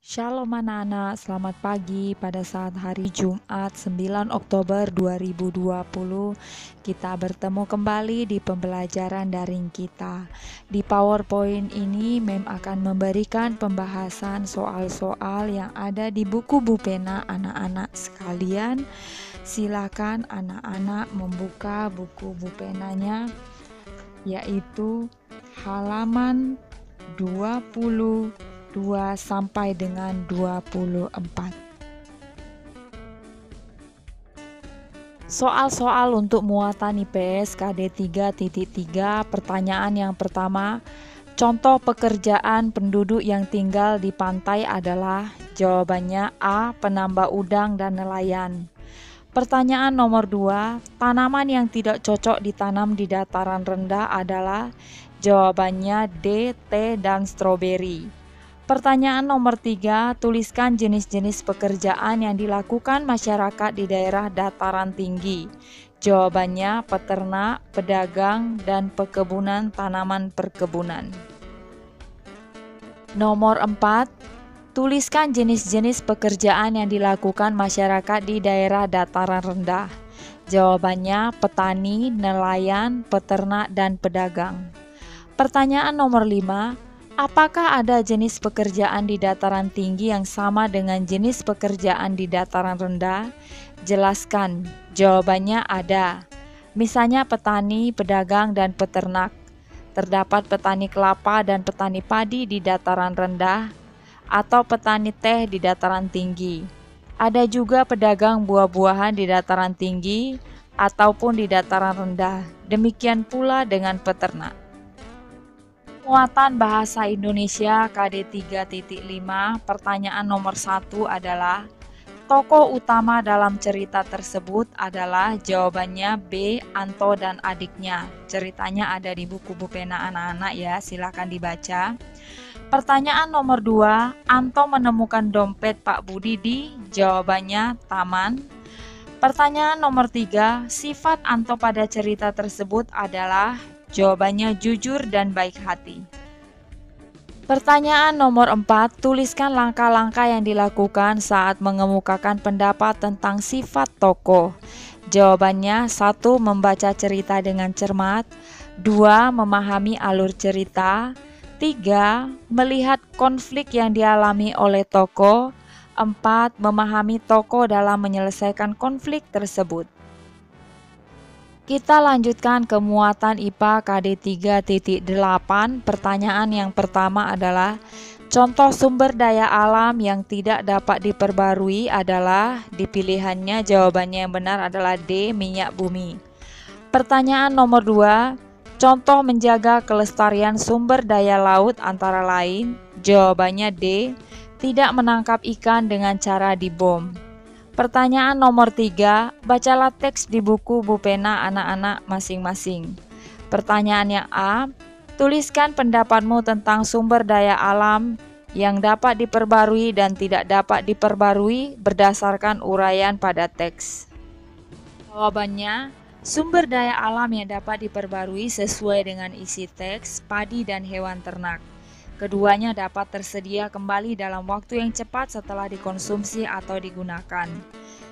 Shalom anak-anak, selamat pagi pada saat hari Jumat 9 Oktober 2020. Kita bertemu kembali di pembelajaran daring kita. Di PowerPoint ini Mem akan memberikan pembahasan soal-soal yang ada di buku Bupena anak-anak sekalian. Silakan anak-anak membuka buku Bupenanya, yaitu halaman 22 sampai dengan 24. Soal-soal untuk muatan IPS KD 3.3. Pertanyaan yang pertama, contoh pekerjaan penduduk yang tinggal di pantai adalah? Jawabannya A. Penambang udang dan nelayan. Pertanyaan nomor 2, tanaman yang tidak cocok ditanam di dataran rendah adalah? Jawabannya D. Teh dan stroberi. Pertanyaan nomor 3, tuliskan jenis-jenis pekerjaan yang dilakukan masyarakat di daerah dataran tinggi. Jawabannya peternak, pedagang, dan perkebunan tanaman perkebunan. Nomor 4, tuliskan jenis-jenis pekerjaan yang dilakukan masyarakat di daerah dataran rendah. Jawabannya petani, nelayan, peternak, dan pedagang. Pertanyaan nomor 5, apakah ada jenis pekerjaan di dataran tinggi yang sama dengan jenis pekerjaan di dataran rendah? Jelaskan. Jawabannya ada. Misalnya petani, pedagang, dan peternak. Terdapat petani kelapa dan petani padi di dataran rendah, atau petani teh di dataran tinggi. Ada juga pedagang buah-buahan di dataran tinggi ataupun di dataran rendah. Demikian pula dengan peternak. Muatan bahasa Indonesia KD 3.5. Pertanyaan nomor 1 adalah, tokoh utama dalam cerita tersebut adalah? Jawabannya B. Anto dan adiknya. Ceritanya ada di buku Bupena anak-anak ya, silakan dibaca. Pertanyaan nomor 2, Anto menemukan dompet Pak Budi di? Jawabannya taman. Pertanyaan nomor 3, sifat Anto pada cerita tersebut adalah? Jawabannya jujur dan baik hati. Pertanyaan nomor 4, tuliskan langkah-langkah yang dilakukan saat mengemukakan pendapat tentang sifat tokoh. Jawabannya 1. Membaca cerita dengan cermat. 2. Memahami alur cerita. 3. Melihat konflik yang dialami oleh tokoh. 4. Memahami tokoh dalam menyelesaikan konflik tersebut. Kita lanjutkan ke muatan IPA KD 3.8. Pertanyaan yang pertama adalah, contoh sumber daya alam yang tidak dapat diperbarui adalah? Di pilihannya jawabannya yang benar adalah D. Minyak bumi. Pertanyaan nomor 2, contoh menjaga kelestarian sumber daya laut antara lain? Jawabannya D. Tidak menangkap ikan dengan cara dibom. Pertanyaan nomor 3, bacalah teks di buku Bupena anak-anak masing-masing. Pertanyaan yang A, tuliskan pendapatmu tentang sumber daya alam yang dapat diperbarui dan tidak dapat diperbarui berdasarkan uraian pada teks. Jawabannya, sumber daya alam yang dapat diperbarui sesuai dengan isi teks, padi dan hewan ternak. Keduanya dapat tersedia kembali dalam waktu yang cepat setelah dikonsumsi atau digunakan.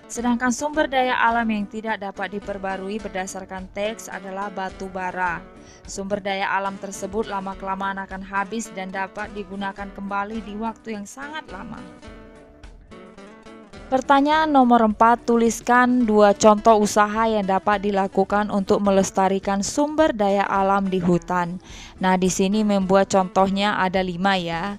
Sedangkan sumber daya alam yang tidak dapat diperbarui berdasarkan teks adalah batu bara. Sumber daya alam tersebut lama-kelamaan akan habis dan dapat digunakan kembali di waktu yang sangat lama. Pertanyaan nomor 4, tuliskan 2 contoh usaha yang dapat dilakukan untuk melestarikan sumber daya alam di hutan. Nah, di sini membuat contohnya ada 5 ya,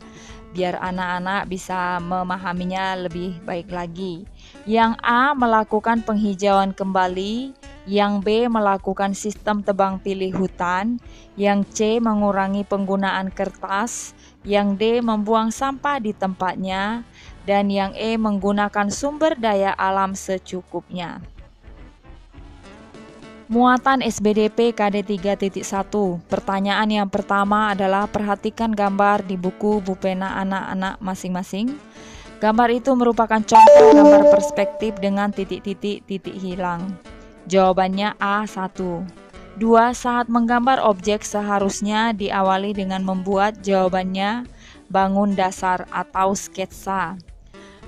biar anak-anak bisa memahaminya lebih baik lagi. Yang A, melakukan penghijauan kembali. Yang B, melakukan sistem tebang pilih hutan. Yang C, mengurangi penggunaan kertas. Yang D, membuang sampah di tempatnya. Dan yang E, menggunakan sumber daya alam secukupnya. Muatan SBDP KD 3.1. Pertanyaan yang pertama adalah, perhatikan gambar di buku Bupena anak-anak masing-masing. Gambar itu merupakan contoh gambar perspektif dengan titik-titik hilang. Jawabannya A1. 2. Saat menggambar objek seharusnya diawali dengan membuat? Jawabannya bangun dasar atau sketsa.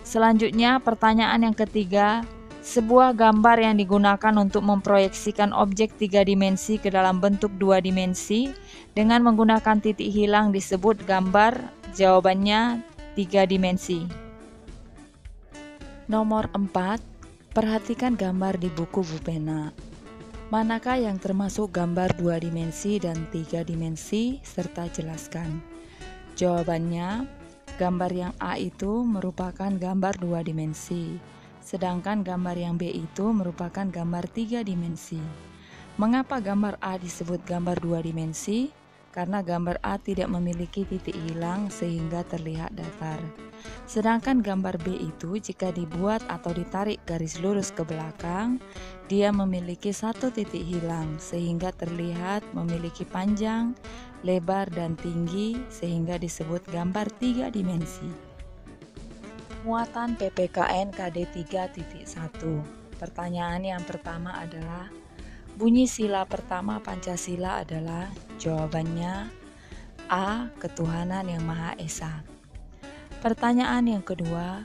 Selanjutnya, pertanyaan yang ketiga, sebuah gambar yang digunakan untuk memproyeksikan objek 3 dimensi ke dalam bentuk 2 dimensi dengan menggunakan titik hilang disebut gambar. Jawabannya 3 dimensi. Nomor 4, perhatikan gambar di buku Bupena. Manakah yang termasuk gambar 2 dimensi dan 3 dimensi serta jelaskan? Jawabannya, gambar yang A itu merupakan gambar 2 dimensi, sedangkan gambar yang B itu merupakan gambar 3 dimensi. Mengapa gambar A disebut gambar 2 dimensi? Karena gambar A tidak memiliki titik hilang sehingga terlihat datar. Sedangkan gambar B itu jika dibuat atau ditarik garis lurus ke belakang, dia memiliki satu titik hilang sehingga terlihat memiliki panjang, lebar, dan tinggi sehingga disebut gambar 3 dimensi. Muatan PPKN KD 3.1. Pertanyaan yang pertama adalah, bunyi sila pertama Pancasila adalah? Jawabannya A. Ketuhanan yang Maha Esa. Pertanyaan yang kedua,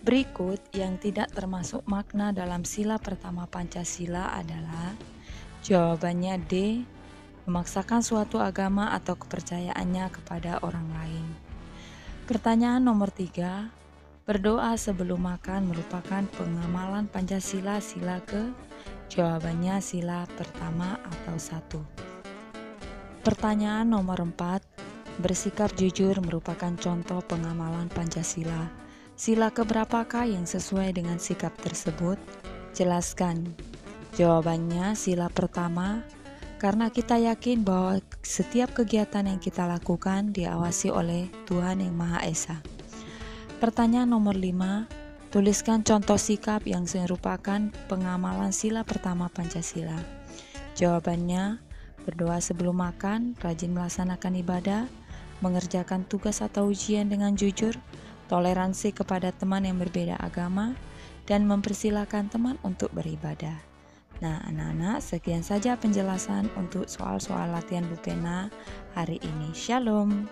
berikut yang tidak termasuk makna dalam sila pertama Pancasila adalah? Jawabannya D. Memaksakan suatu agama atau kepercayaannya kepada orang lain. Pertanyaan nomor 3, berdoa sebelum makan merupakan pengamalan Pancasila sila ke? Jawabannya sila pertama atau 1. Pertanyaan nomor 4, bersikap jujur merupakan contoh pengamalan Pancasila. Sila keberapakah yang sesuai dengan sikap tersebut? Jelaskan. Jawabannya sila pertama, karena kita yakin bahwa setiap kegiatan yang kita lakukan diawasi oleh Tuhan Yang Maha Esa. Pertanyaan nomor 5, tuliskan contoh sikap yang merupakan pengamalan sila pertama Pancasila. Jawabannya, berdoa sebelum makan, rajin melaksanakan ibadah, mengerjakan tugas atau ujian dengan jujur, toleransi kepada teman yang berbeda agama, dan mempersilahkan teman untuk beribadah. Nah, anak-anak, sekian saja penjelasan untuk soal-soal latihan Bupena hari ini. Shalom.